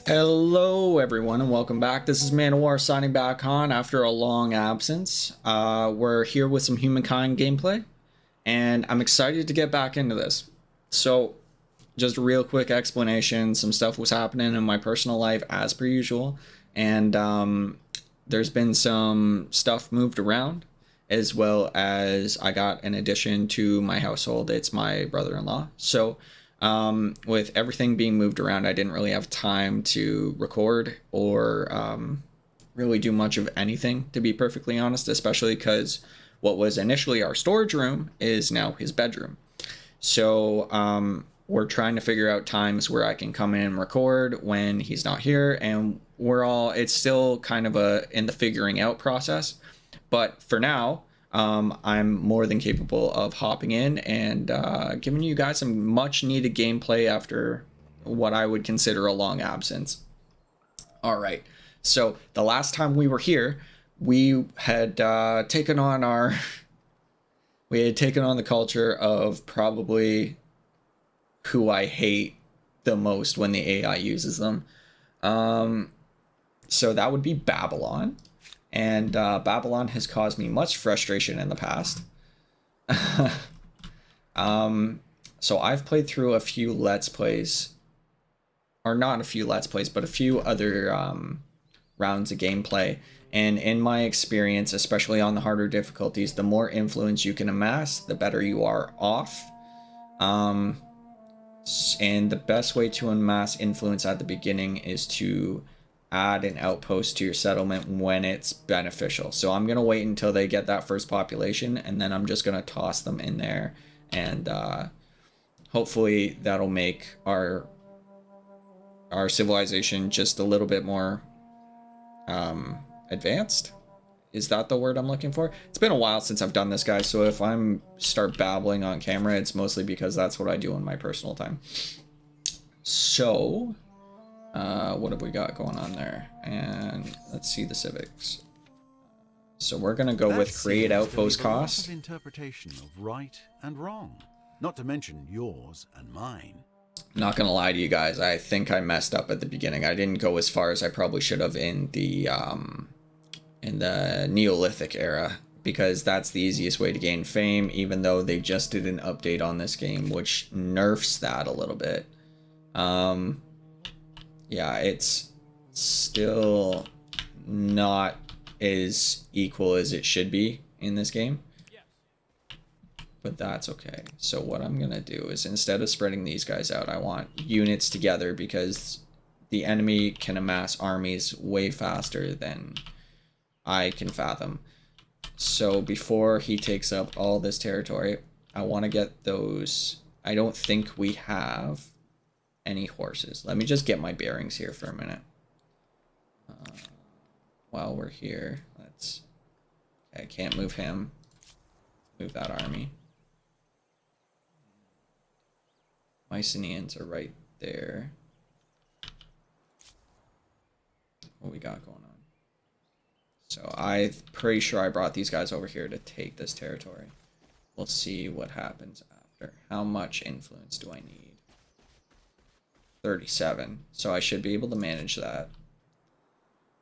Hello everyone and welcome back. This is Manowar signing back on after a long absence. We're here with some Humankind gameplay and I'm excited to get back into this. So just a real quick explanation, some stuff was happening in my personal life as per usual, and there's been some stuff moved around, as well as I got an addition to my household. It's my brother-in-law. So with everything being moved around, I didn't really have time to record or really do much of anything, to be perfectly honest, especially because what was initially our storage room is now his bedroom. So we're trying to figure out times where I can come in and record when he's not here, and it's still kind of in the figuring out process. But for now, I'm more than capable of hopping in and giving you guys some much needed gameplay after what I would consider a long absence. All right, so the last time we were here, we had taken on the culture of probably who I hate the most when the AI uses them. So that would be Babylon. And Babylon has caused me much frustration in the past. So I've played through a few Let's Plays. Or not a few Let's Plays, but a few other rounds of gameplay. And in my experience, especially on the harder difficulties, the more influence you can amass, the better you are off. And the best way to amass influence at the beginning is to add an outpost to your settlement when it's beneficial. So I'm going to wait until they get that first population, and then I'm just going to toss them in there. And hopefully that'll make our civilization just a little bit more advanced. Is that the word I'm looking for? It's been a while since I've done this, guys, so if I'm start babbling on camera, it's mostly because that's what I do in my personal time. So, what have we got going on there? And let's see the civics. So we're gonna go with create outpost cost. Interpretation of right and wrong, not to mention yours and mine. Not gonna lie to you guys, I think I messed up at the beginning. I didn't go as far as I probably should have in the Neolithic era, because that's the easiest way to gain fame, even though they just did an update on this game which nerfs that a little bit. Yeah, it's still not as equal as it should be in this game, but that's okay. So what I'm gonna do is, instead of spreading these guys out, I want units together, because the enemy can amass armies way faster than I can fathom. So before he takes up all this territory, I want to get those. I don't think we have any horses. Let me just get my bearings here for a minute. While we're here, I can't move him. Move that army. Mycenaeans are right there. What we got going on? So I'm pretty sure I brought these guys over here to take this territory. We'll see what happens after. How much influence do I need? 37. So I should be able to manage that.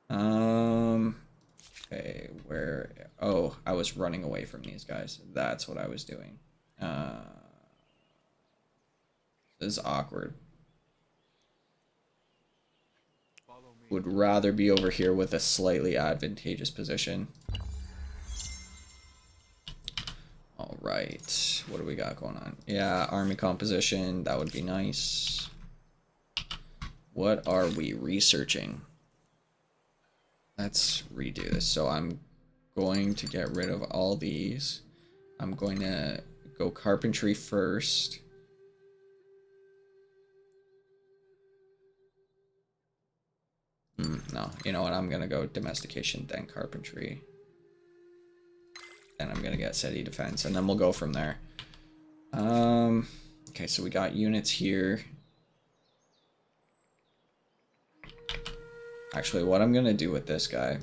Okay, where... Oh, I was running away from these guys. That's what I was doing. This is awkward. Would rather be over here with a slightly advantageous position. All right, what do we got going on? Yeah, army composition, that would be nice. What are we researching? Let's redo this. So I'm going to get rid of all these. I'm going to go carpentry first. No, you know what? I'm gonna go domestication, then carpentry. Then I'm gonna get city defense, and then we'll go from there. Okay, so we got units here. Actually, what I'm gonna do with this guy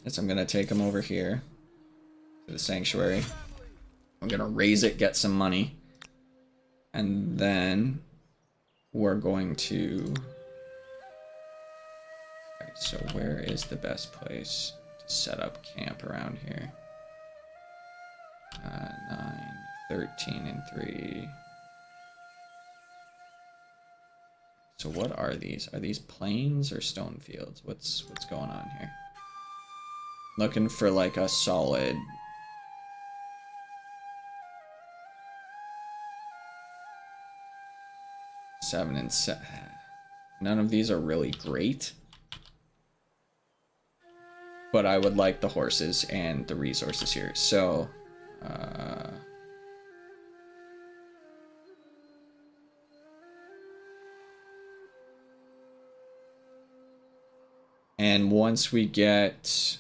is I'm gonna take him over here to the sanctuary. I'm gonna raise it, get some money. And then we're going to... Okay, so where is the best place to set up camp around here? 9, 13, and 3. So what are these? Are these plains or stone fields? What's going on here? Looking for like a solid... seven and seven. None of these are really great. But I would like the horses and the resources here. So, and once we get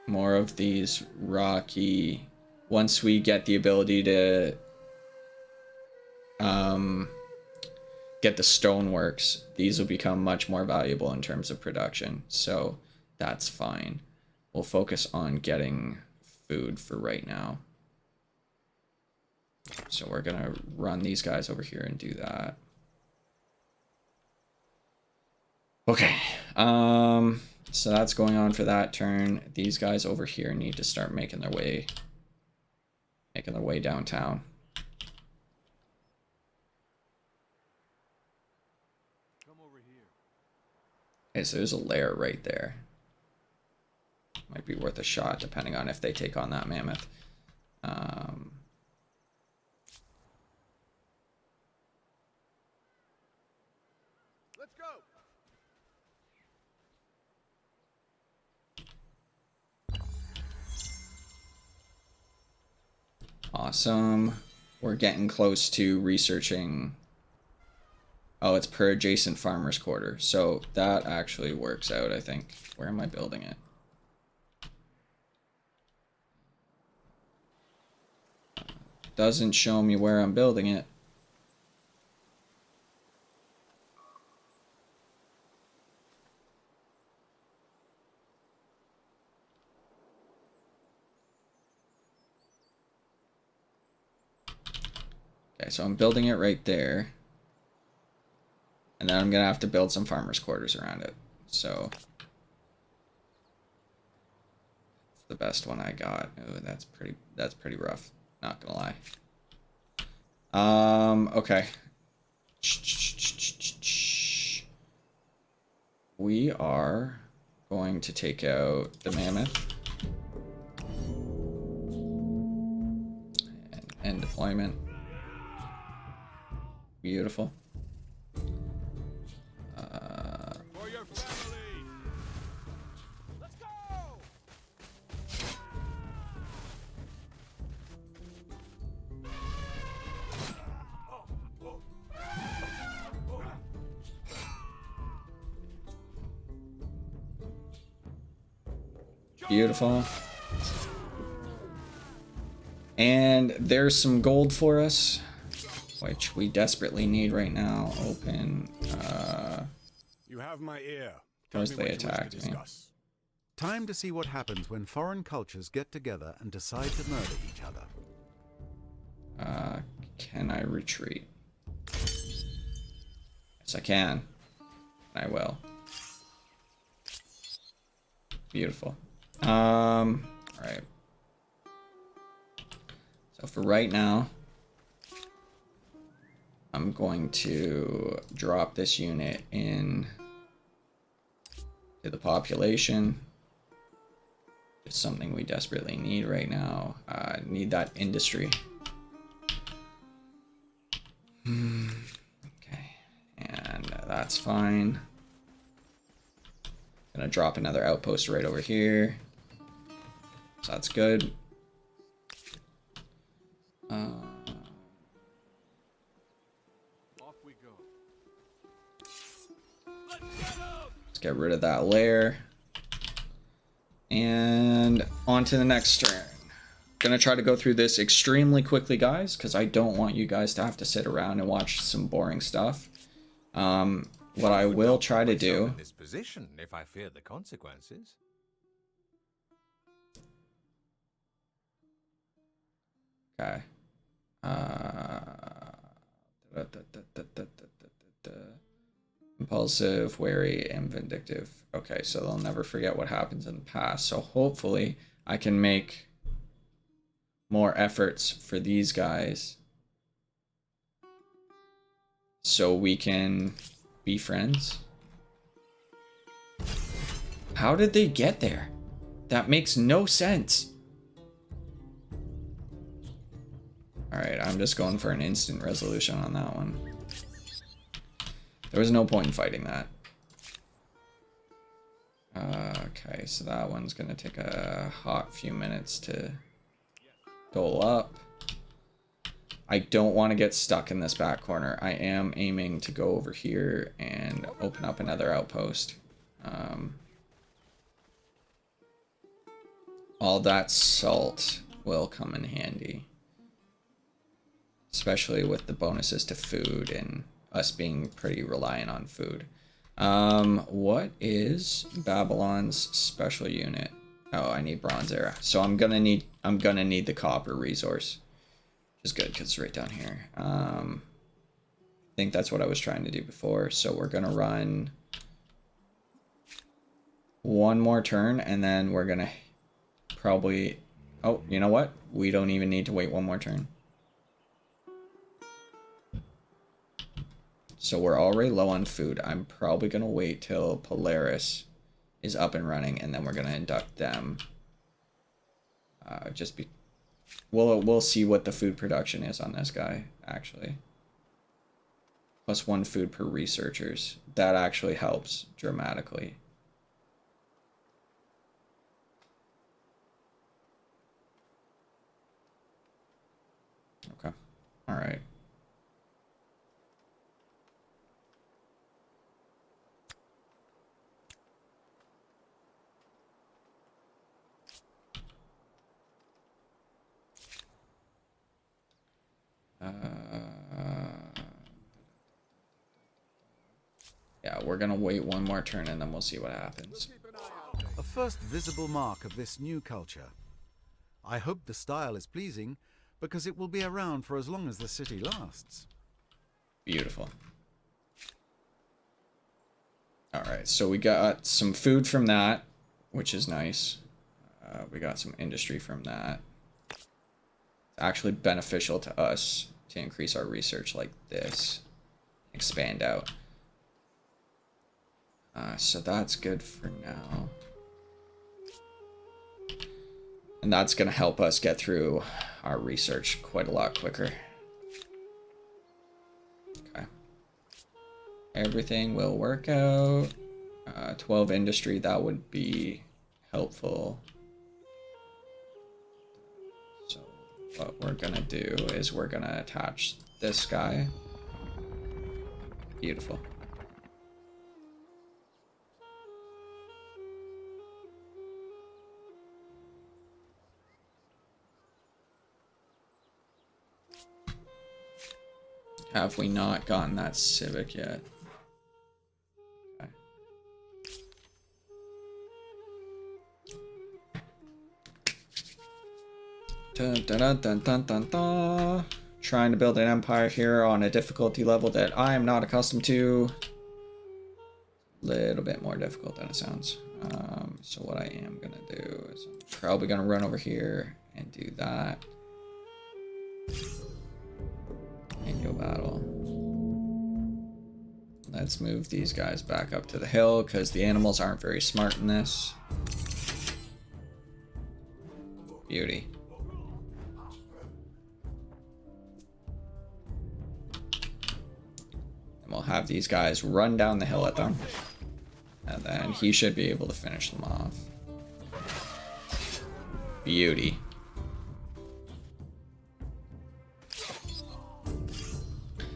more of these rocky, once we get the ability to get the stoneworks, these will become much more valuable in terms of production. So that's fine. We'll focus on getting food for right now. So we're gonna run these guys over here and do that. Okay, so that's going on for that turn. These guys over here need to start making their way downtown. Come over here. Okay, so there's a lair right there. Might be worth a shot depending on if they take on that mammoth. Let's go. Awesome. We're getting close to researching. Oh, it's per adjacent farmer's quarter. So that actually works out, I think. Where am I building it? Doesn't show me where I'm building it. Okay, so I'm building it right there. And then I'm gonna have to build some farmer's quarters around it. So the best one I got. Ooh, that's pretty rough. Not gonna lie. Okay. We are going to take out the mammoth. And end deployment. Beautiful. For your family. Let's go. Beautiful. And there's some gold for us, which we desperately need right now. Open. You have my ear. First they attacked me. Time to see what happens when foreign cultures get together and decide to murder each other. Can I retreat? Yes, I can. I will. Beautiful. Alright. So for right now, I'm going to drop this unit in to the population. It's something we desperately need right now. Need that industry. Okay, and that's fine. Gonna drop another outpost right over here. So that's good. Off we go. Let's get rid of that layer. And on to the next turn. Gonna try to go through this extremely quickly, guys, because I don't want you guys to have to sit around and watch some boring stuff. What I will try to do... in this position if I fear the consequences. Okay. Impulsive, wary, and vindictive. Okay, so they'll never forget what happens in the past. So hopefully I can make more efforts for these guys so we can be friends. How did they get there? That makes no sense. Alright, I'm just going for an instant resolution on that one. There was no point in fighting that. Okay, so that one's gonna take a hot few minutes to go up. I don't want to get stuck in this back corner. I am aiming to go over here and open up another outpost. All that salt will come in handy. Especially with the bonuses to food and us being pretty reliant on food. What is Babylon's special unit? Oh, I need bronze era. So I'm gonna need the copper resource. Which is good because it's right down here. I think that's what I was trying to do before. So we're gonna run one more turn and then we're gonna probably, oh, you know what? We don't even need to wait one more turn. So we're already low on food. I'm probably gonna wait till Polaris is up and running, and then we're gonna induct them. We'll see what the food production is on this guy actually. +1 food per researchers. That actually helps dramatically. Okay. All right. Yeah, we're gonna wait one more turn and then we'll see what happens. A first visible mark of this new culture. I hope the style is pleasing, because it will be around for as long as the city lasts. Beautiful. Alright, so we got some food from that, which is nice. We got some industry from that. It's actually beneficial to us to increase our research like this. Expand out. So that's good for now. And that's going to help us get through our research quite a lot quicker. Okay. Everything will work out. 12 industry, that would be helpful. So what we're going to do is we're going to attach this guy. Beautiful. Have we not gotten that civic yet? Okay. Dun, dun, dun, dun, dun, dun, dun. Trying to build an empire here on a difficulty level that I am not accustomed to. A little bit more difficult than it sounds. So what I am gonna do is I'm probably gonna run over here and do that. And go battle. Let's move these guys back up to the hill because the animals aren't very smart in this. Beauty. And we'll have these guys run down the hill at them. And then he should be able to finish them off. Beauty.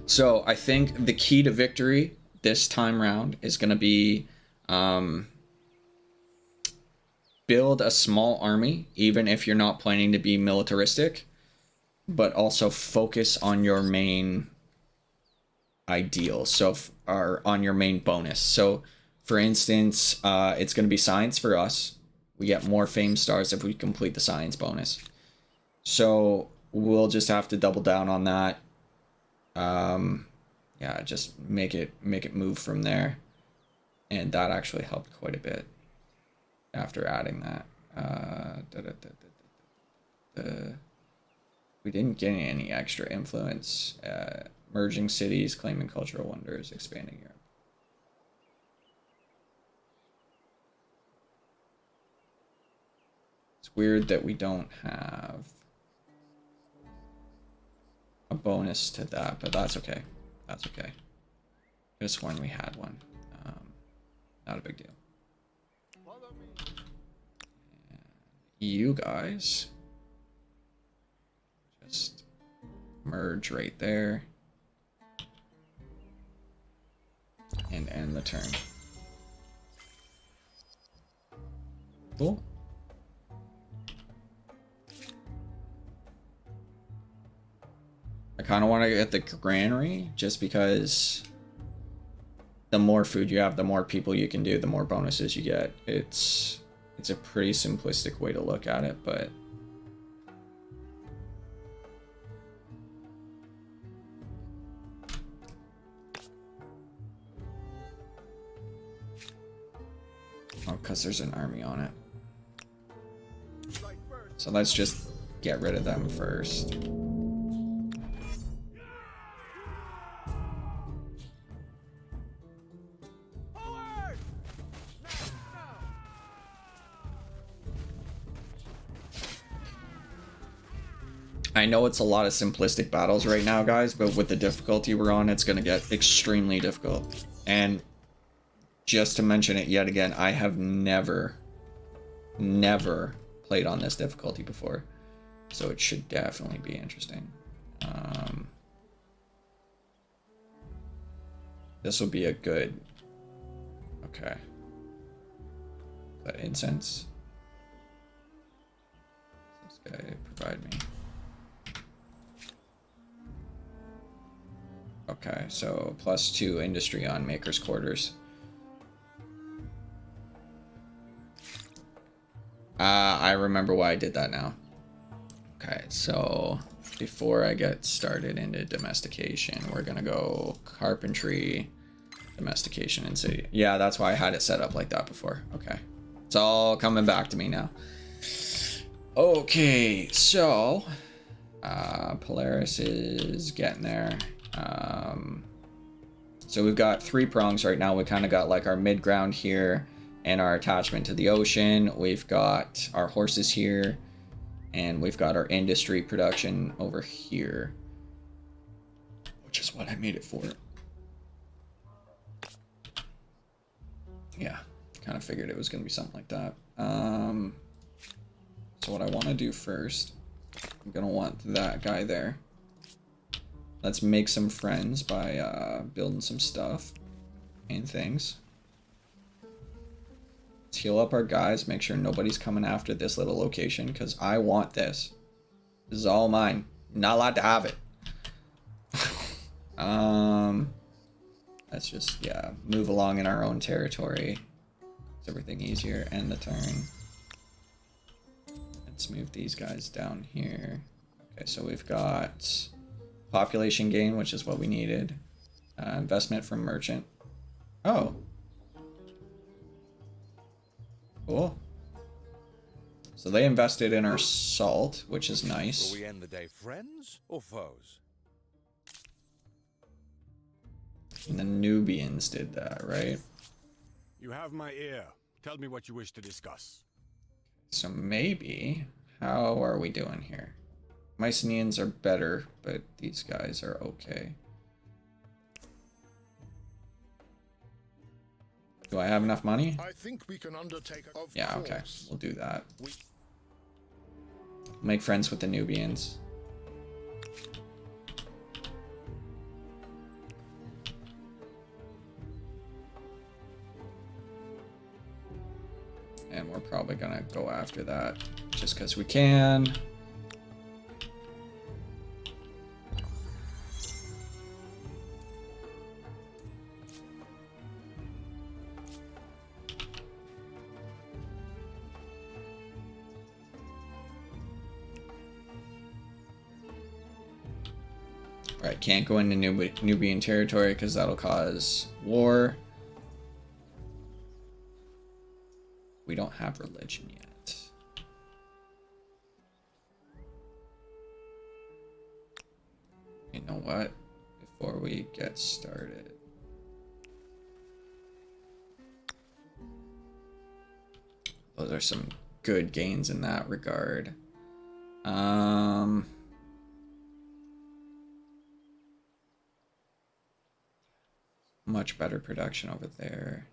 So I think the key to victory this time round is going to be build a small army, even if you're not planning to be militaristic, but also focus on your main ideal, so or on your main bonus. So for instance, it's going to be science for us. We get more fame stars if we complete the science bonus. So we'll just have to double down on that. yeah, just make it move from there. And that actually helped quite a bit after adding that. We didn't get any extra influence. Merging cities, claiming cultural wonders, expanding Europe. It's weird that we don't have a bonus to that, but that's okay. That's okay. I just sworn we had one. Not a big deal. And you guys just merge right there and end the turn. Cool. I kind of want to get the granary just because the more food you have, the more people you can do, the more bonuses you get. It's a pretty simplistic way to look at it, but oh, because there's an army on it. So let's just get rid of them first. I know it's a lot of simplistic battles right now, guys, but with the difficulty we're on, it's going to get extremely difficult. And just to mention it yet again, I have never played on this difficulty before. So it should definitely be interesting. This will be a good... Okay. Is that incense? This guy provide me. Okay, so +2 industry on Maker's Quarters. I remember why I did that now. Okay, so before I get started into domestication, we're gonna go carpentry, domestication, and city. Yeah, that's why I had it set up like that before. Okay, it's all coming back to me now. Okay, so Polaris is getting there. So we've got 3 prongs right now. We kind of got like our mid ground here and our attachment to the ocean. We've got our horses here and we've got our industry production over here, which is what I made it for. Yeah, kind of figured it was going to be something like that. So what I want to do first, I'm going to want that guy there. Let's make some friends by building some stuff and things. Let's heal up our guys, make sure nobody's coming after this little location, because I want this. This is all mine. I'm not allowed to have it. Let's just, yeah, move along in our own territory. Makes everything easier. End the turn. Let's move these guys down here. Okay, so we've got... population gain, which is what we needed. Investment from merchant. Oh. Cool. So they invested in our salt, which is nice. Will we end the day friends or foes? And the Nubians did that, right? You have my ear. Tell me what you wish to discuss. So maybe... how are we doing here? Mycenaeans are better, but these guys are okay. Do I have enough money? I think we can undertake. Yeah, okay. We'll do that. Make friends with the Nubians. And we're probably gonna go after that just because we can. Right, can't go into Nubian territory because that'll cause war. We don't have religion yet. You know what? Before we get started, those are some good gains in that regard. Much better production over there.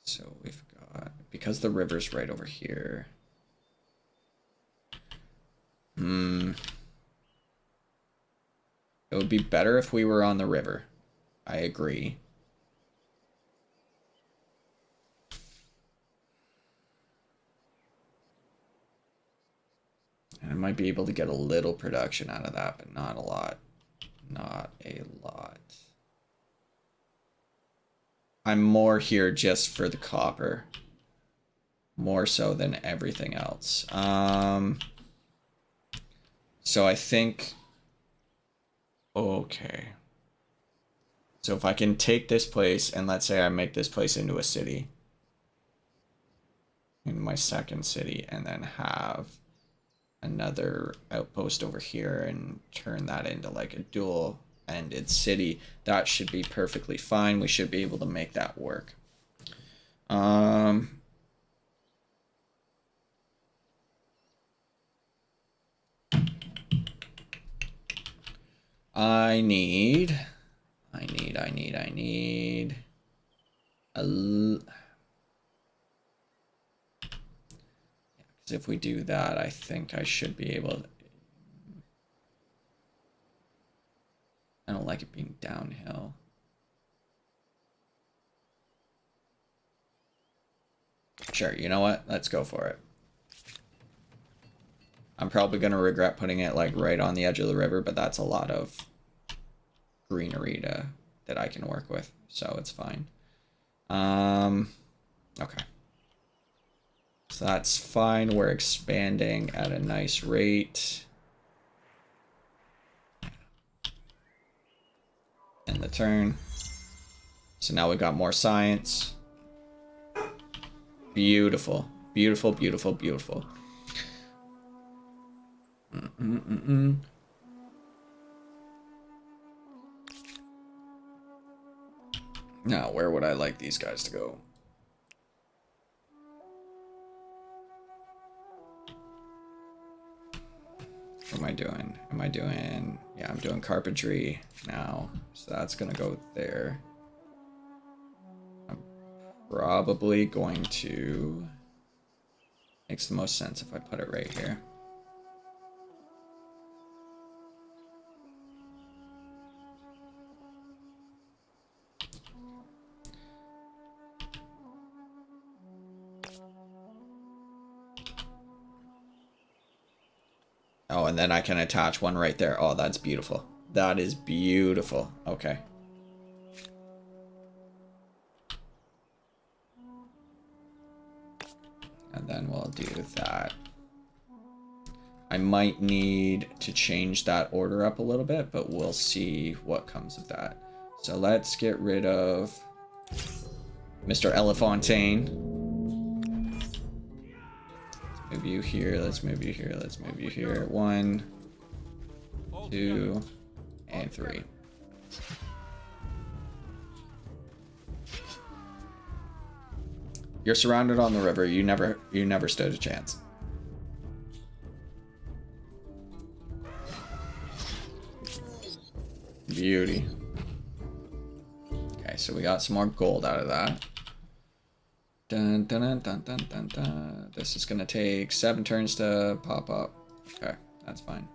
So we've got, because the river's right over here. It would be better if we were on the river. I agree. And I might be able to get a little production out of that, but not a lot. Not a lot. I'm more here just for the copper. More so than everything else. So I think... Okay. So if I can take this place, and let's say I make this place into a city. In my second city, and then have another outpost over here and turn that into like a dual-ended city, that should be perfectly fine. We should be able to make that work. I need a because if we do that, I think I should be able to. I don't like it being downhill. Sure, you know what? Let's go for it. I'm probably going to regret putting it like right on the edge of the river, but that's a lot of greenery that I can work with, so it's fine. Okay. So that's fine. We're expanding at a nice rate. End the turn. So now we got more science. Beautiful. Beautiful, beautiful, beautiful. Now, where would I like these guys to go? What am I doing? Yeah, I'm doing carpentry now. So that's gonna go there. I'm probably going to... Makes the most sense if I put it right here. Oh, and then I can attach one right there. Oh, that's beautiful. That is beautiful. Okay. And then we'll do that. I might need to change that order up a little bit, but we'll see what comes of that. So let's get rid of Mr. Elephantine. Move you here, let's move you here, let's move you here. 1, 2, and 3. You're surrounded on the river. You never stood a chance. Beauty. Okay, so we got some more gold out of that. Dun, dun, dun, dun, dun, dun, dun. This is gonna take 7 turns to pop up. Okay, that's fine.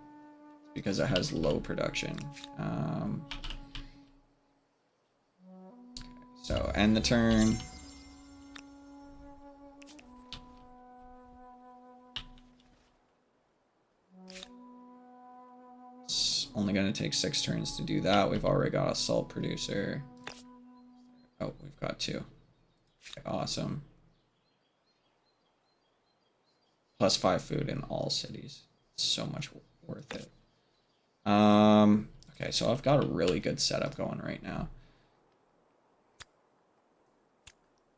Because it has low production. So end the turn. It's only gonna take 6 turns to do that. We've already got a salt producer. Oh, we've got 2. Awesome. +5 food in all cities. So much worth it. Okay, so I've got a really good setup going right now.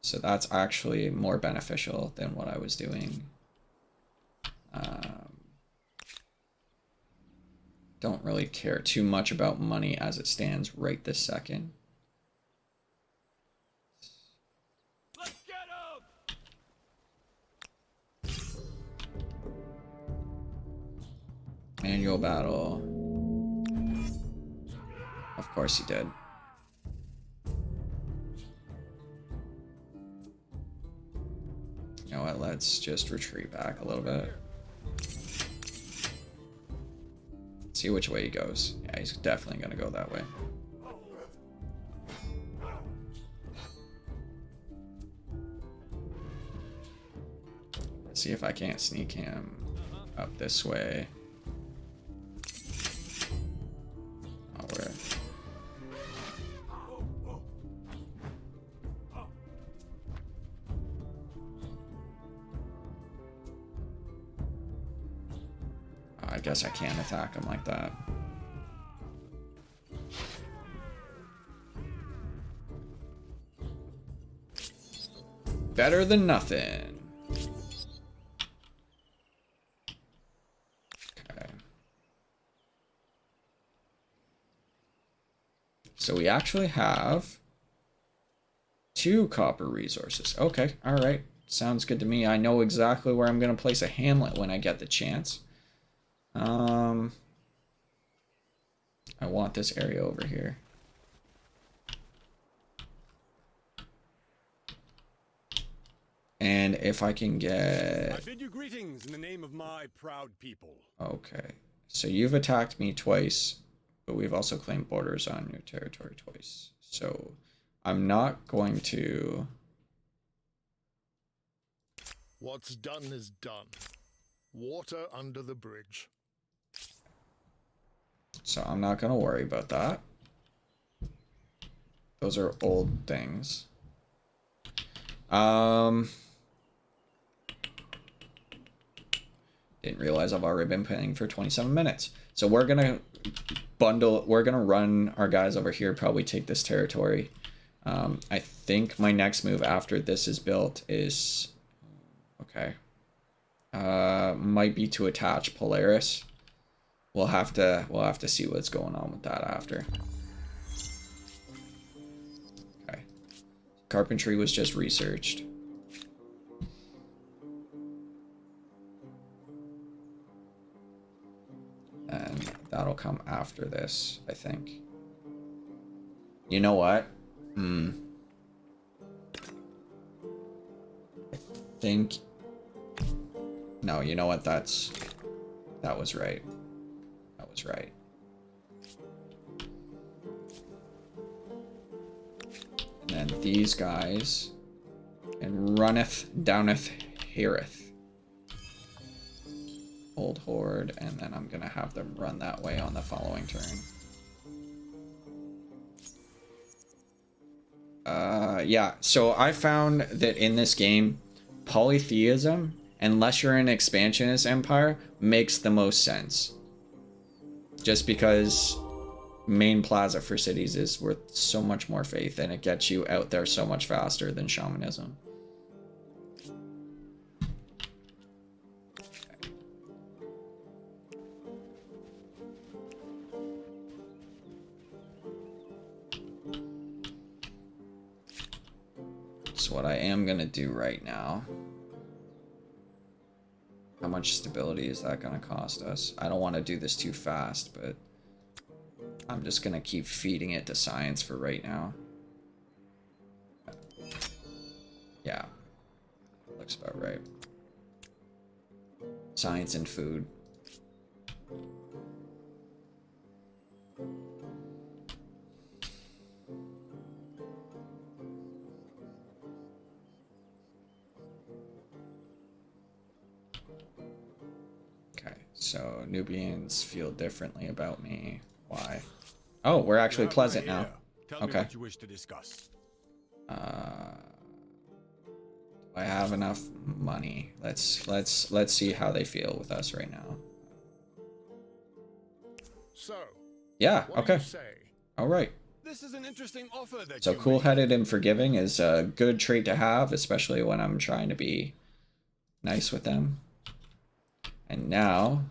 So that's actually more beneficial than what I was doing. Don't really care too much about money as it stands right this second. Let's get him! Manual battle. Of course he did. You know what, let's just retreat back a little bit. See which way he goes. Yeah, he's definitely gonna go that way. Let's see if I can't sneak him up this way. Oh, where? I guess I can't attack him like that. Better than nothing. Okay. So we actually have 2 copper resources. Okay, alright. Sounds good to me. I know exactly where I'm going to place a hamlet when I get the chance. I want this area over here. And if I can I get... bid you greetings in the name of my proud people. Okay. So you've attacked me twice, but we've also claimed borders on your territory twice. So I'm not going to... What's done is done. Water under the bridge. So I'm not going to worry about that. Those are old things. Didn't realize I've already been playing for 27 minutes. So we're going to we're going to run our guys over here, probably take this territory. I think my next move after this is built is... Okay. Might be to attach Polaris. We'll have to see what's going on with that after. Okay. Carpentry was just researched. And that'll come after this, I think. You know what? I think... No, you know what? That was right. That was right. And then these guys, and runneth, downeth, heareth. Old horde, and then I'm gonna have them run that way on the following turn. Yeah, so I found that in this game, polytheism, unless you're an expansionist empire, makes the most sense. Just because main plaza for cities is worth so much more faith, and it gets you out there so much faster than shamanism. So what I am gonna do right now... How much stability is that gonna cost us? I don't want to do this too fast, but I'm just gonna keep feeding it to science for right now. Yeah, looks about right. Science and food. So Nubians feel differently about me. Why? Oh, we're actually pleasant now. Tell me what you wish to discuss. Do I have enough money? Let's see how they feel with us right now. So, Yeah, what do okay. you say? All right. This is an interesting offer that So you cool-headed and forgiving is a good trait to have, especially when I'm trying to be nice with them. And now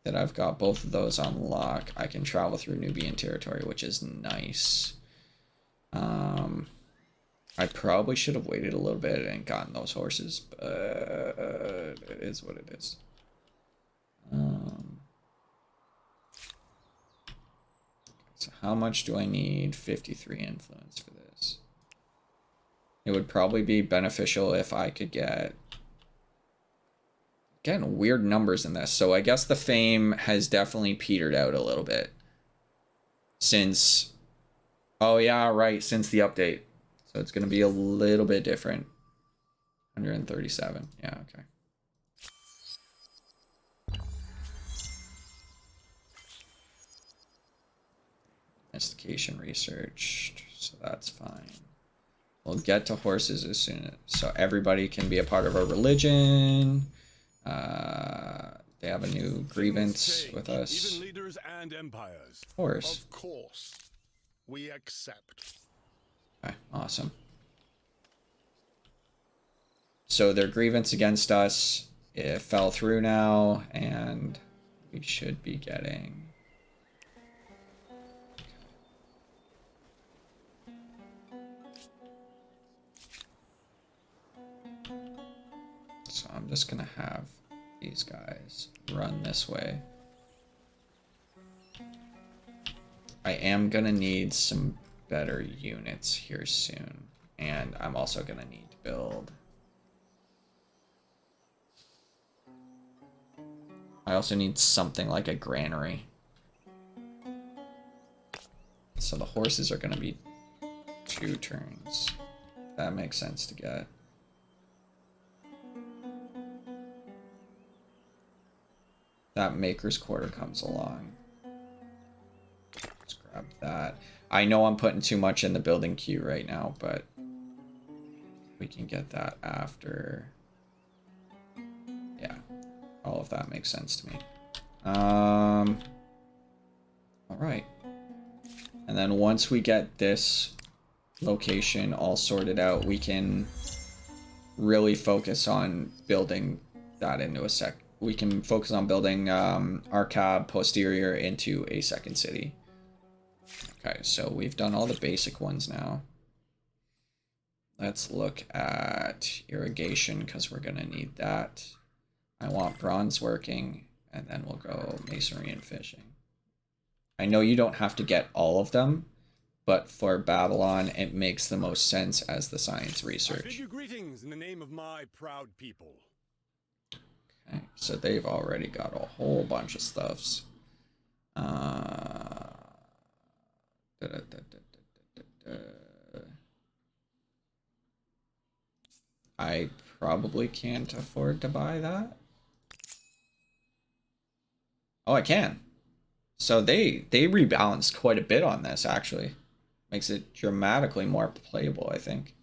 that I've got both of those on lock, I can travel through Nubian territory, which is nice. I probably should have waited a little bit and gotten those horses, but it is what it is. So how much do I need? 53 influence for this. It would probably be beneficial if I could get... Getting weird numbers in this. So I guess the fame has definitely petered out a little bit. Since... Oh yeah, right, since the update. So it's going to be a little bit different. 137. Yeah, okay. Domestication researched, so that's fine. We'll get to horses as soon as... So everybody can be a part of our religion. They have a new grievance with us. Even leaders and empires. Of course. Of course. We accept. Okay, awesome. So their grievance against us, it fell through now, and we should be getting... So I'm just gonna have these guys run this way. I am gonna need some better units here soon, and I'm also gonna need to build... I also need something like a granary. So the horses are gonna be 2 turns. That makes sense to get. That Maker's Quarter comes along. Let's grab that. I know I'm putting too much in the building queue right now, but we can get that after. Yeah, all of that makes sense to me. All right. And then once we get this location all sorted out, we can really focus on building that into a sec. We can focus on building our cab posterior into a second city. Okay, so we've done all the basic ones now. Let's look at irrigation because we're gonna need that. I want bronze working, and then we'll go masonry and fishing. I know you don't have to get all of them, but for Babylon, it makes the most sense as the science I bid research. you greetings in the name of my proud people. Okay, so they've already got a whole bunch of stuffs. I probably can't afford to buy that. Oh, I can. So they rebalanced quite a bit on this, actually. Makes it dramatically more playable, I think.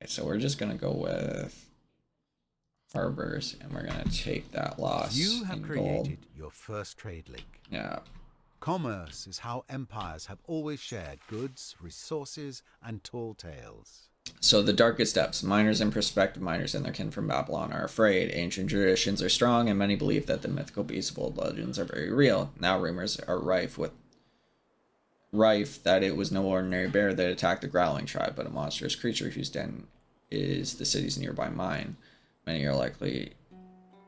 Okay, so we're just gonna go with harbors, and we're gonna take that loss You have in created gold. your first trade link. Yeah. Commerce is how empires have always shared goods, resources, and tall tales. So the darkest depths, miners and prospective miners and their kin from Babylon are afraid. Ancient traditions are strong, and many believe that the mythical beasts of old legends are very real. Now rumors are rife that it was no ordinary bear that attacked the Growling tribe, but a monstrous creature whose den is the city's nearby mine. Many are likely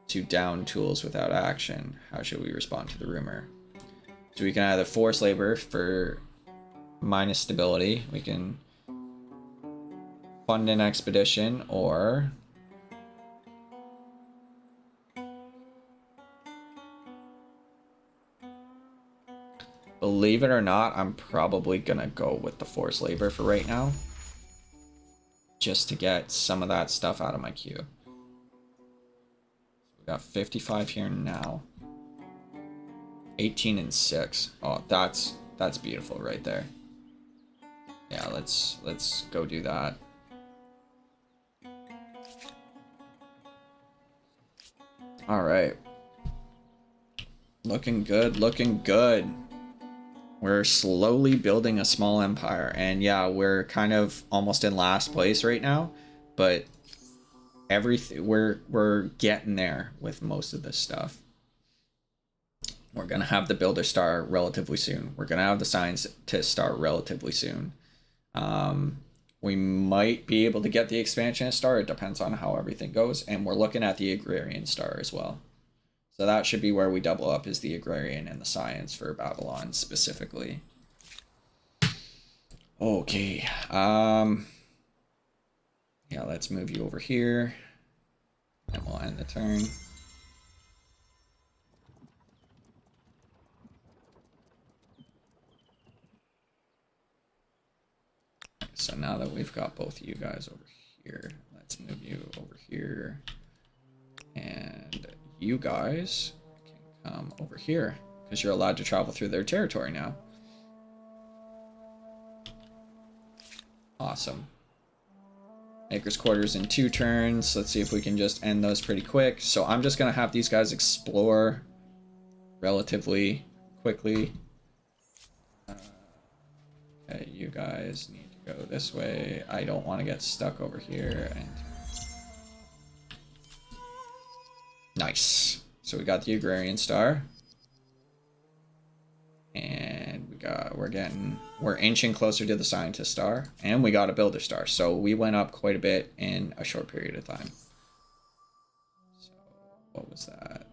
to down tools without action. How should we respond to the rumor? So we can either force labor for minus stability. We can fund an expedition, or believe it or not, I'm probably gonna go with the forced labor for right now, just to get some of that stuff out of my queue. We got 55 here now. 18 and 6. Oh, that's beautiful right there. Yeah, let's go do that. All right. Looking good, looking good. We're slowly building a small empire. And yeah, we're kind of almost in last place right now, but everything we're getting there with most of this stuff. We're gonna have the builder star relatively soon. We're gonna have the scientist star relatively soon. We might be able to get the expansionist star. It depends on how everything goes. And we're looking at the agrarian star as well. So that should be where we double up, is the agrarian and the science for Babylon specifically. Okay. Yeah, let's move you over here. And we'll end the turn. So now that we've got both of you guys over here, let's move you over here. And you guys can come over here, because you're allowed to travel through their territory now. Awesome. Maker's Quarters in 2 turns. Let's see if we can just end those pretty quick. So I'm just going to have these guys explore relatively quickly. Okay, you guys need to go this way. I don't want to get stuck over here. And nice. So we got the Agrarian Star. And we're inching closer to the Scientist Star. And we got a Builder Star. So we went up quite a bit in a short period of time. So what was that?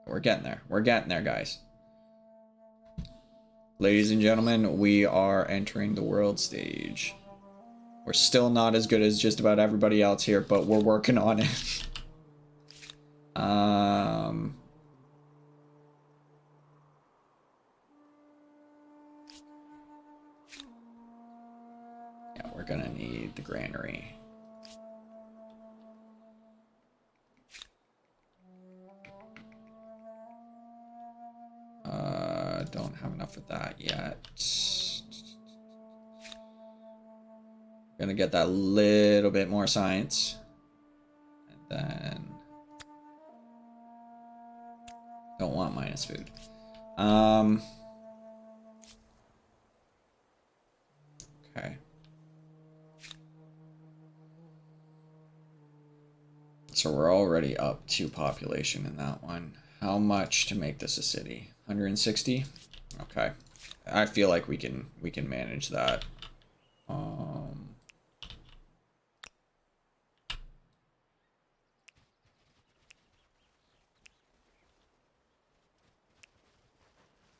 We're getting there. We're getting there, guys. Ladies and gentlemen, we are entering the world stage. We're still not as good as just about everybody else here, but we're working on it. Yeah, we're gonna need the granary. Don't have enough of that yet. Gonna get that little bit more science. And then don't want minus food. Okay. So we're already up 2 population in that one. How much to make this a city? 160? Okay. I feel like we can manage that.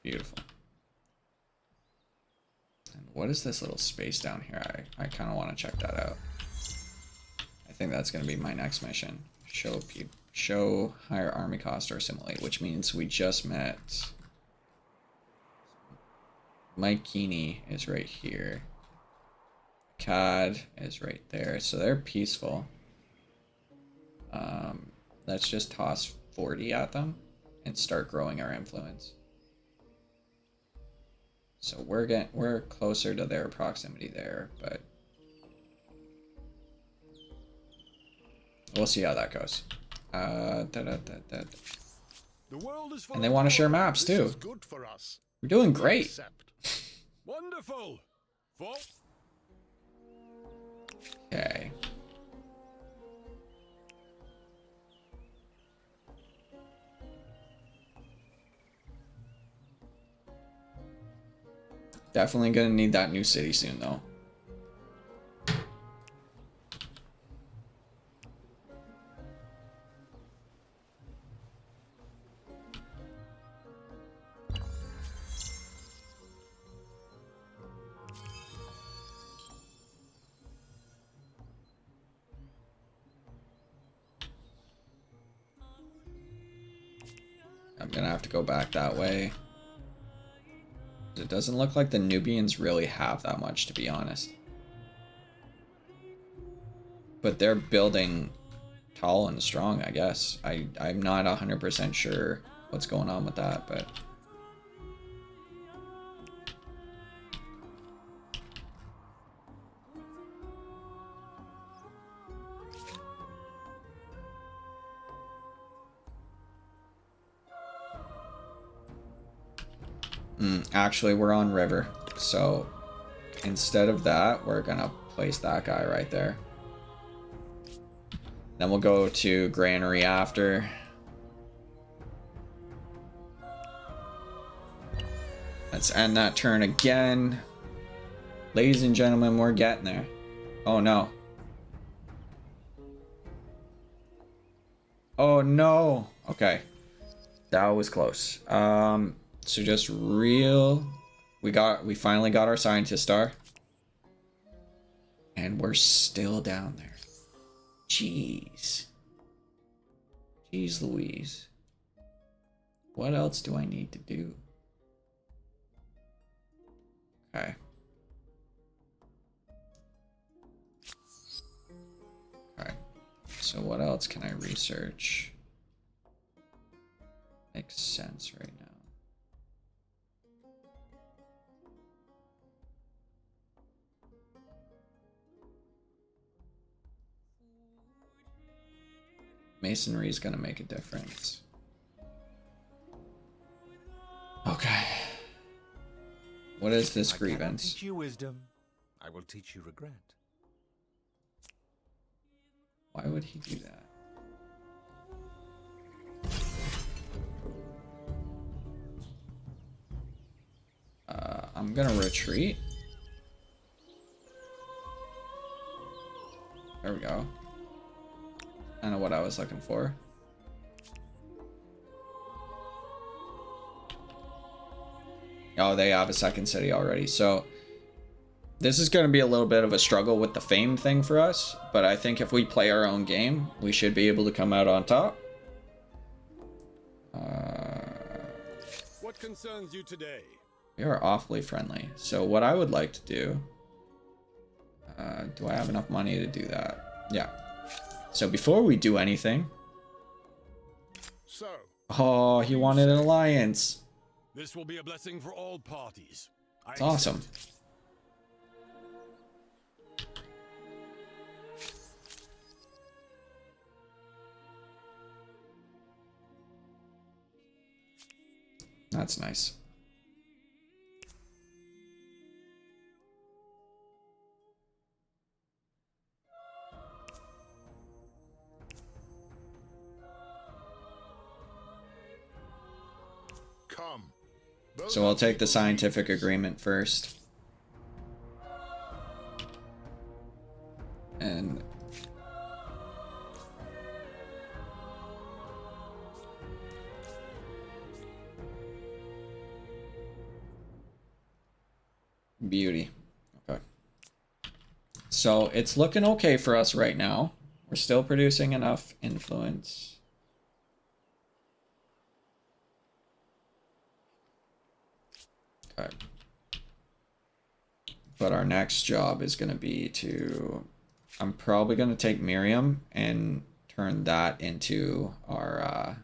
Beautiful. And what is this little space down here? I kind of want to check that out. I think that's going to be my next mission. Show higher army cost or assimilate, which means we just met. Mike Keeney is right here. CAD is right there. So they're peaceful. Let's just toss 40 at them and start growing our influence. So we're closer to their proximity there, but we'll see how that goes. And they want to share maps too. Good for us. We're doing great. Wonderful. Okay. Definitely gonna need that new city soon, though. I'm gonna have to go back that way. It doesn't look like the Nubians really have that much, to be honest. But they're building tall and strong, I guess. I'm not 100% sure what's going on with that, but... Actually, we're on river. So instead of that, we're gonna place that guy right there. Then we'll go to granary after. Let's end that turn again. Ladies and gentlemen, we're getting there. Oh no. Oh no. Okay. That was close. So just we finally got our scientist star. And we're still down there. Jeez. Jeez Louise. What else do I need to do? Okay. Okay. So what else can I research? Makes sense right now. Masonry is going to make a difference. Okay. What is this I cannot grievance? teach you wisdom. I will teach you regret. Why would he do that? I'm gonna retreat. There we go. I know what I was looking for. Oh, they have a second city already. So this is going to be a little bit of a struggle with the fame thing for us. But I think if we play our own game, we should be able to come out on top. What concerns you today? We are awfully friendly. So what I would like to do... do I have enough money to do that? Yeah. So before we do anything... So, Oh, he wanted an alliance. This will be a blessing for all parties. It's awesome. That's nice. come. So I'll take the scientific agreement first. And beauty. Okay. So it's looking okay for us right now. We're still producing enough influence. Okay. But our next job is going to be to... I'm probably going to take Miriam and turn that into our...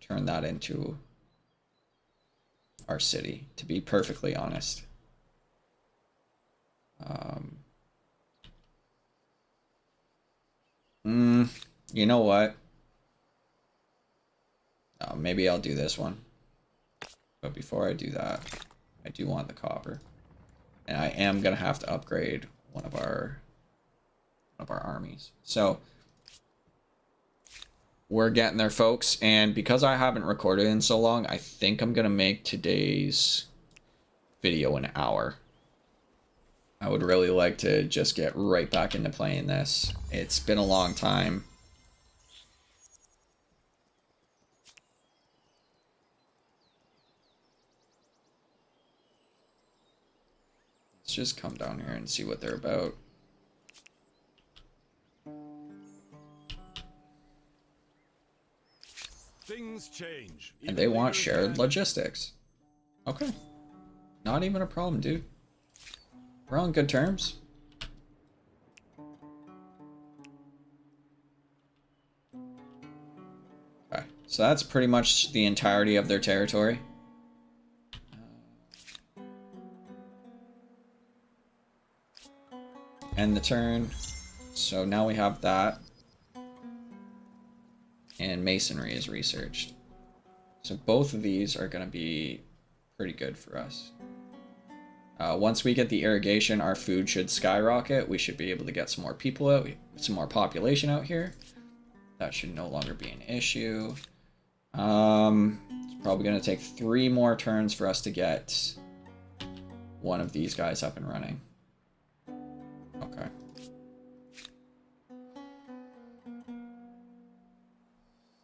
turn that into our city, to be perfectly honest. You know what? Maybe I'll do this one. But before I do that, I do want the copper. And I am gonna have to upgrade one of our armies. So we're getting there, folks, and because I haven't recorded in so long, I think I'm gonna make today's video an hour. I would really like to just get right back into playing this. It's been a long time. Let's just come down here and see what they're about. Things change. And they want shared logistics. Okay. Not even a problem, dude. We're on good terms. Okay. So that's pretty much the entirety of their territory. End the turn. So now we have that. and masonry is researched. So both of these are going to be pretty good for us. Once we get the irrigation, our food should skyrocket. We should be able to get some more people out, some more population out here. That should no longer be an issue. It's probably going to take 3 more turns for us to get one of these guys up and running. Okay.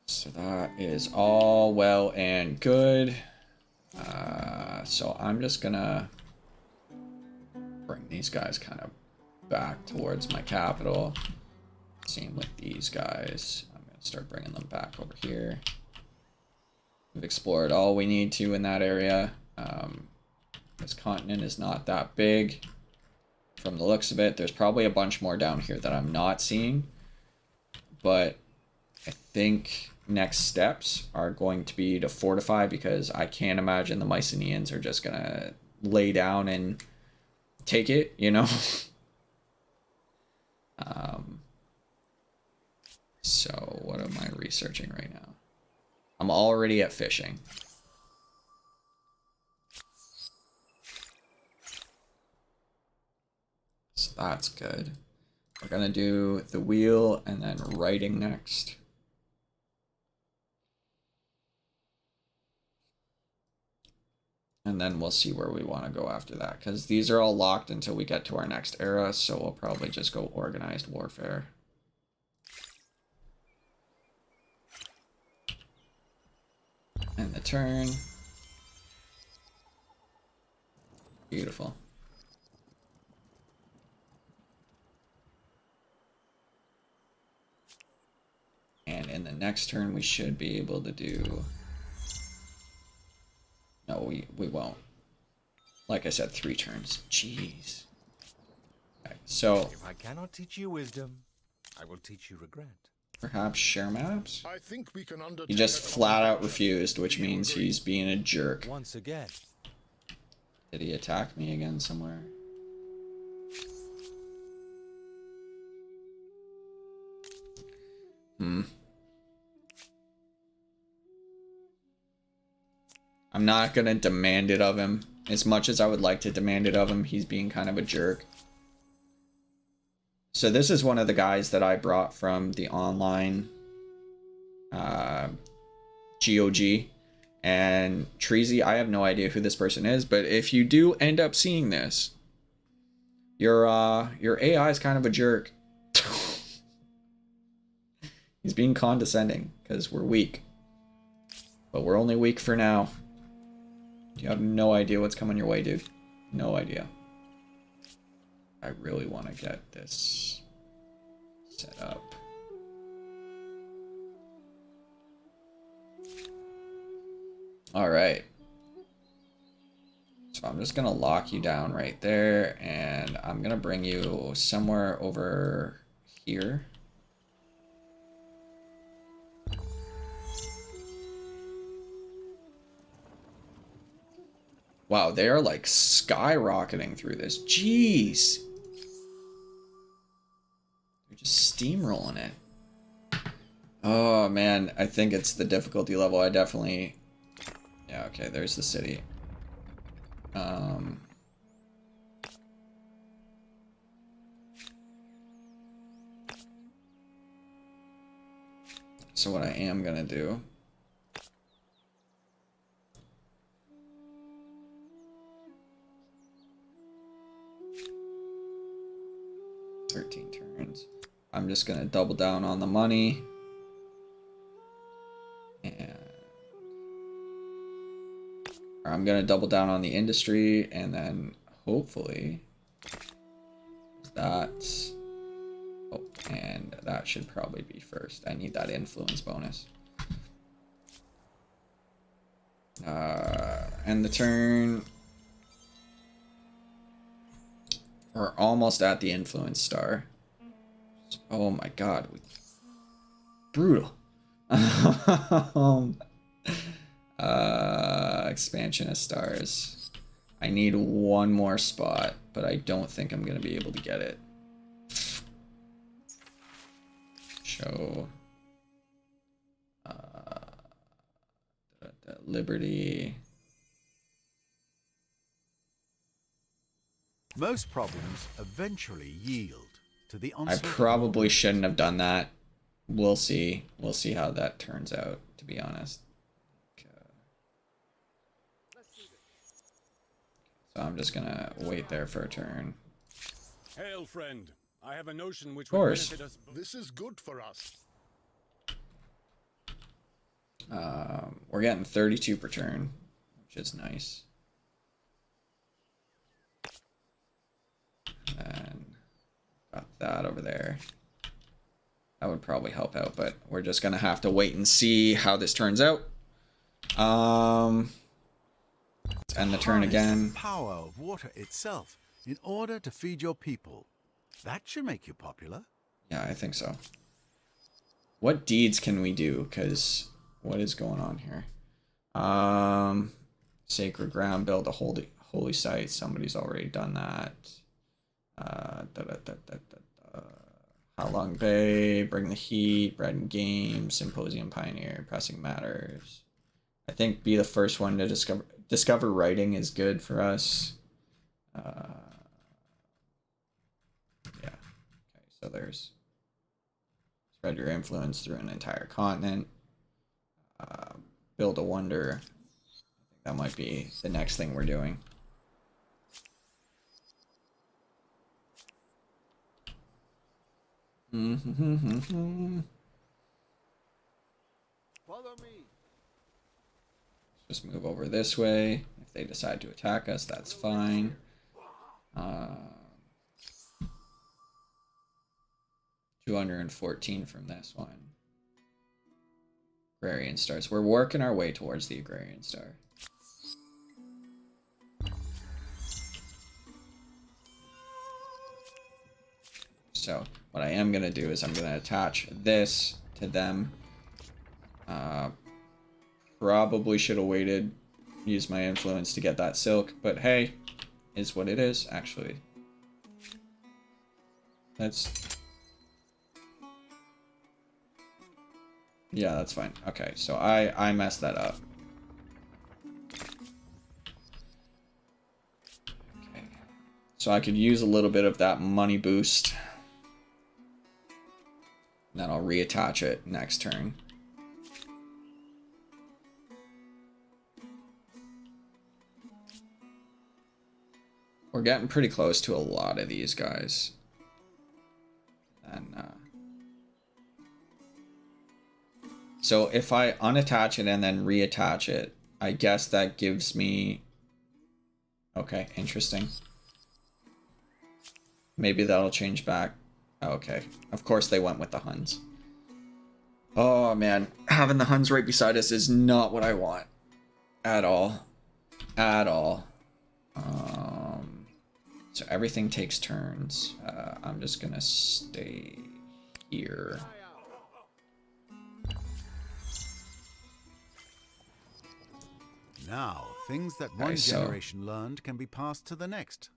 So that is all well and good. So I'm just gonna bring these guys kind of back towards my capital. Same with these guys. I'm gonna start bringing them back over here. We've explored all we need to in that area. This continent is not that big. From the looks of it, there's probably a bunch more down here that I'm not seeing. But I think next steps are going to be to fortify, because I can't imagine the Mycenaeans are just going to lay down and take it, you know? So what am I researching right now? I'm already at fishing. So that's good. We're gonna do the wheel and then writing next. And then we'll see where we want to go after that, because these are all locked until we get to our next era, so we'll probably just go organized warfare. And the turn. Beautiful. And in the next turn, we should be able to do... No, we won't. Like I said, 3 turns. Jeez. Okay, so... If I cannot teach you wisdom, I will teach you regret. Perhaps share maps? I think we can undertake He just a flat out conversation. refused, which Do you means agree? he's being a jerk. Once again. Did he attack me again somewhere? I'm not gonna demand it of him. As much as I would like to demand it of him, he's being kind of a jerk. So this is one of the guys that I brought from the online GOG. And Treasy, I have no idea who this person is, but if you do end up seeing this, your AI is kind of a jerk. He's being condescending because we're weak. But we're only weak for now. You have no idea what's coming your way, dude. No idea. I really want to get this set up. Alright. So I'm just going to lock you down right there, and I'm going to bring you somewhere over here. Wow, they are like skyrocketing through this. Jeez. They're just steamrolling it. Oh man, I think it's the difficulty level. I definitely... Yeah, okay, there's the city. So what I am gonna do... 13 turns. I'm just gonna double down on the money. And I'm gonna double down on the industry, and then hopefully that... Oh, and that should probably be first. I need that influence bonus. End the turn. We're almost at the influence star. Oh my god. Brutal. Expansion of stars. I need one more spot, but I don't think I'm gonna be able to get it. Show. Liberty. Most problems eventually yield to the I onslaught of probably shouldn't have done that. We'll see. We'll see how that turns out, to be honest. So I'm just gonna wait there for a turn. Hail, friend. I have a notion which Of course. would benefit us both. This is good for us. We're getting 32 per turn, which is nice. And got that over there. That would probably help out, but we're just gonna have to wait and see how this turns out. Let's end the turn Harness again. the power of water itself in order to feed your people. That should make you popular. Yeah, I think so. What deeds can we do? Because what is going on here? Sacred ground, build a holy site. Somebody's already done that. Halong Bay, bring the heat, bread and game, symposium pioneer, pressing matters. I think be the first one to discover writing is good for us. Yeah. Okay, so there's spread your influence through an entire continent. Build a wonder. I think that might be the next thing we're doing. Follow me. Just move over this way. If they decide to attack us, that's fine. 214 from this one. Agrarian stars. We're working our way towards the agrarian star. So what I am going to do is I'm going to attach this to them. Probably should have waited, use my influence to get that silk, but hey, is what it is, actually. Yeah, that's fine. Okay, so I messed that up. Okay. So I could use a little bit of that money boost. Then I'll reattach it next turn. We're getting pretty close to a lot of these guys. And so if I unattach it and then reattach it, I guess that gives me... Okay, interesting. Maybe that'll change back. Okay, of course they went with the Huns. Oh man, having the Huns right beside us is not what I want. At all. At all. So everything takes turns. I'm just gonna stay here. Now, things that one generation learned can be passed to the next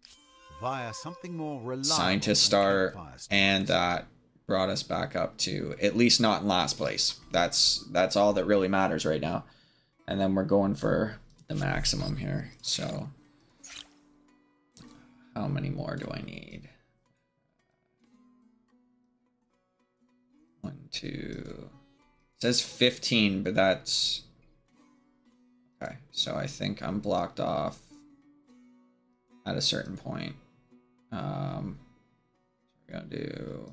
via something more reliable. Scientist star, and that brought us back up to at least not in last place. That's all that really matters right now. And then we're going for the maximum here. So how many more do I need? 1, 2. It says 15, but that's okay. So I think I'm blocked off at a certain point. We're gonna do.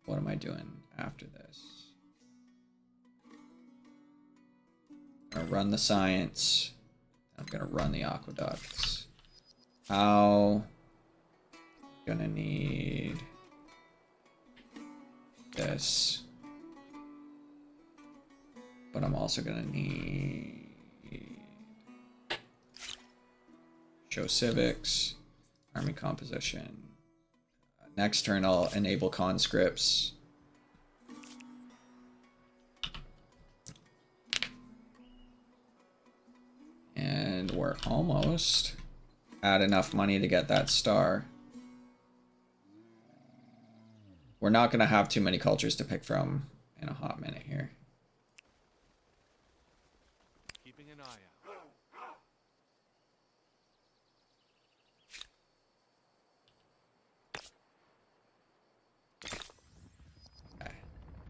What am I doing after this? I'm gonna run the science. I'm gonna run the aqueducts. How? Gonna need this, but I'm also gonna need show civics, army composition. Next turn I'll enable conscripts. And we're almost at enough money to get that star. We're not going to have too many cultures to pick from in a hot minute here. keeping an eye out.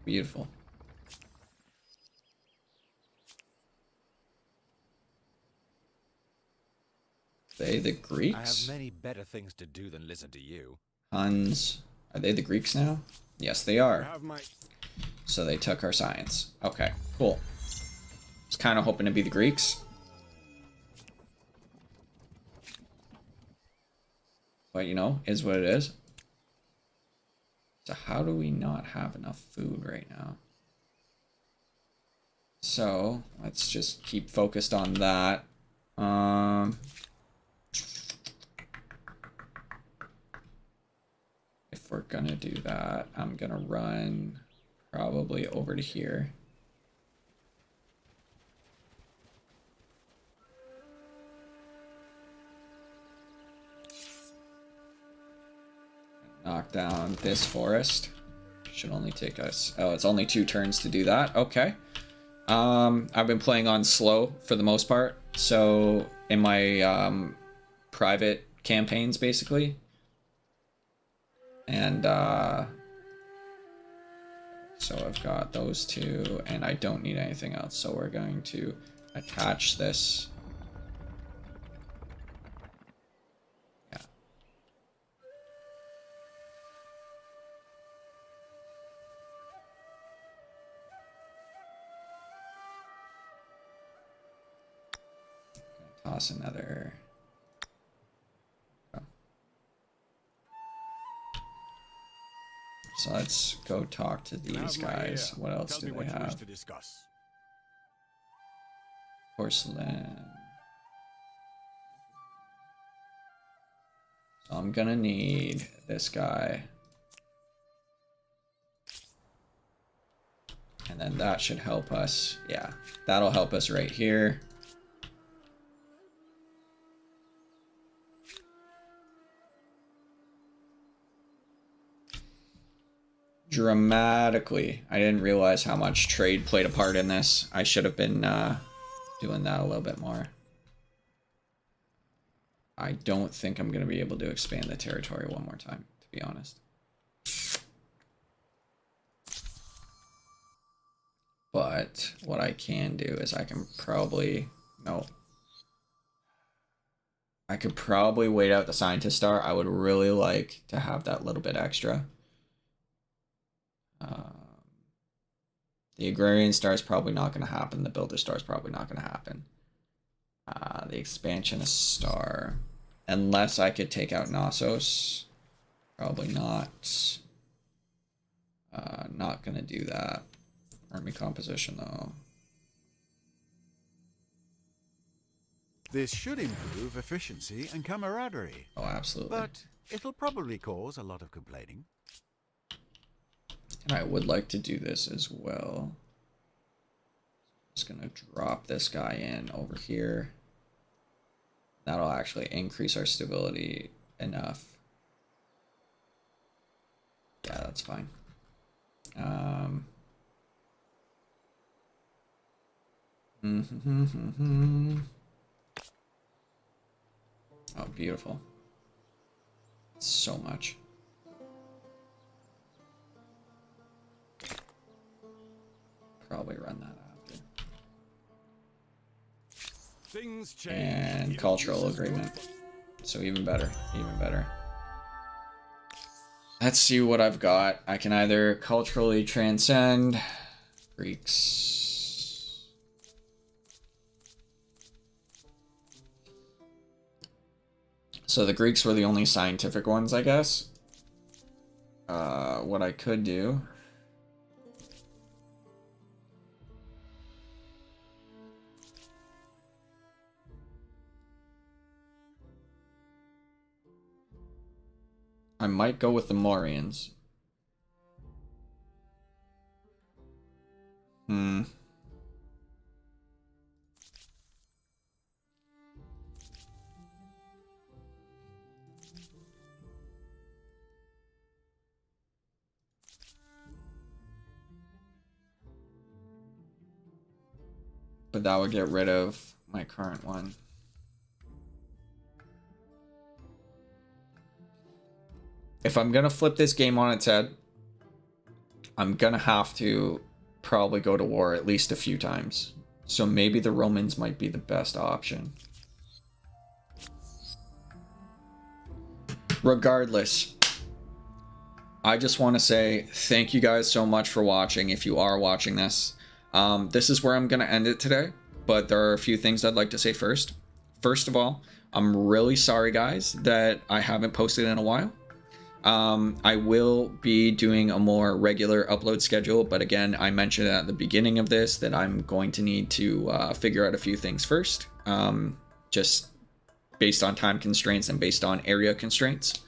Beautiful. They the Greeks? I have many better things to do than listen to you. Huns. Are they the Greeks now? Yes, they You are. have my... So they took our science. Okay, cool. Was kind of hoping to be the Greeks. But, you know, is what it is. So how do we not have enough food right now? So, let's just keep focused on that. If we're gonna do that, I'm gonna run probably over to here. Knock down this forest. Should only take us... Oh, it's only 2 turns to do that. Okay. I've been playing on slow for the most part. So, in my private campaigns, basically. And, so I've got those 2, and I don't need anything else. So we're going to attach this. Yeah. Toss another. Oh. So let's go talk to You these have my guys. ear. What else Tell do me they what you wish have? to discuss. Porcelain. So I'm gonna need this guy. And then that should help us. Yeah, that'll help us right here. Dramatically. I didn't realize how much trade played a part in this. I should have been doing that a little bit more. I don't think I'm going to be able to expand the territory one more time, to be honest. But what I can do is I can probably... No. I could probably wait out the scientist star. I would really like to have that little bit extra. The agrarian star is probably not going to happen. The builder star is probably not going to happen. The expansionist star, unless I could take out Knossos, probably not. Not going to do that. Army composition though. This should improve efficiency and camaraderie, Oh, absolutely. but it'll probably cause a lot of complaining. And I would like to do this as well. Just gonna drop this guy in over here. That'll actually increase our stability enough. Yeah, that's fine. Oh, beautiful. So much. Probably run that after. Things change. And Even cultural uses agreement. good- So even better, even better. Let's see what I've got. I can either culturally transcend Greeks. So the Greeks were the only scientific ones, I guess. What I could do... I might go with the Morians. but that would get rid of my current one. If I'm gonna flip this game on its head, I'm gonna have to probably go to war at least a few times. So maybe the Romans might be the best option. Regardless, I just want to say thank you guys so much for watching. If you are watching this, this is where I'm going to end it today, but there are a few things I'd like to say first. First of all, I'm really sorry, guys, that I haven't posted in a while. I will be doing a more regular upload schedule, but again, I mentioned at the beginning of this that I'm going to need to figure out a few things first, just based on time constraints and based on area constraints.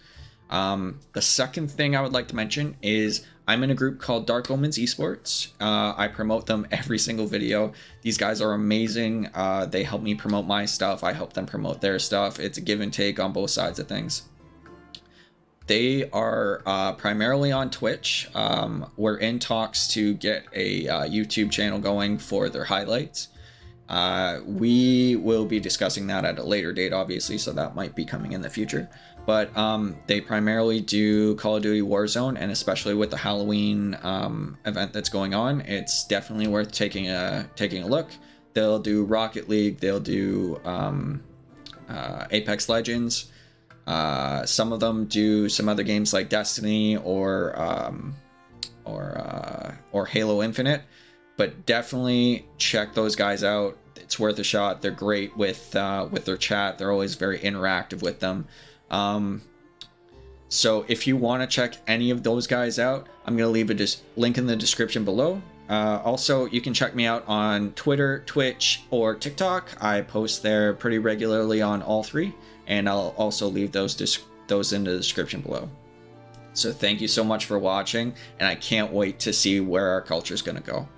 The second thing I would like to mention is I'm in a group called Dark Omens Esports. I promote them every single video. These guys are amazing. They help me promote my stuff. I help them promote their stuff. It's a give and take on both sides of things. They are primarily on Twitch. We're in talks to get a YouTube channel going for their highlights. We will be discussing that at a later date, obviously, so that might be coming in the future. But they primarily do Call of Duty Warzone, and especially with the Halloween event that's going on, it's definitely worth taking a look. They'll do Rocket League, they'll do Apex Legends. Some of them do some other games like Destiny or Halo Infinite, but definitely check those guys out. It's worth a shot. They're great with their chat. They're always very interactive with them. So if you want to check any of those guys out, I'm going to leave a link in the description below. Also, you can check me out on Twitter, Twitch, or TikTok. I post there pretty regularly on all three, and I'll also leave those in the description below. So thank you so much for watching, and I can't wait to see where our culture is going to go.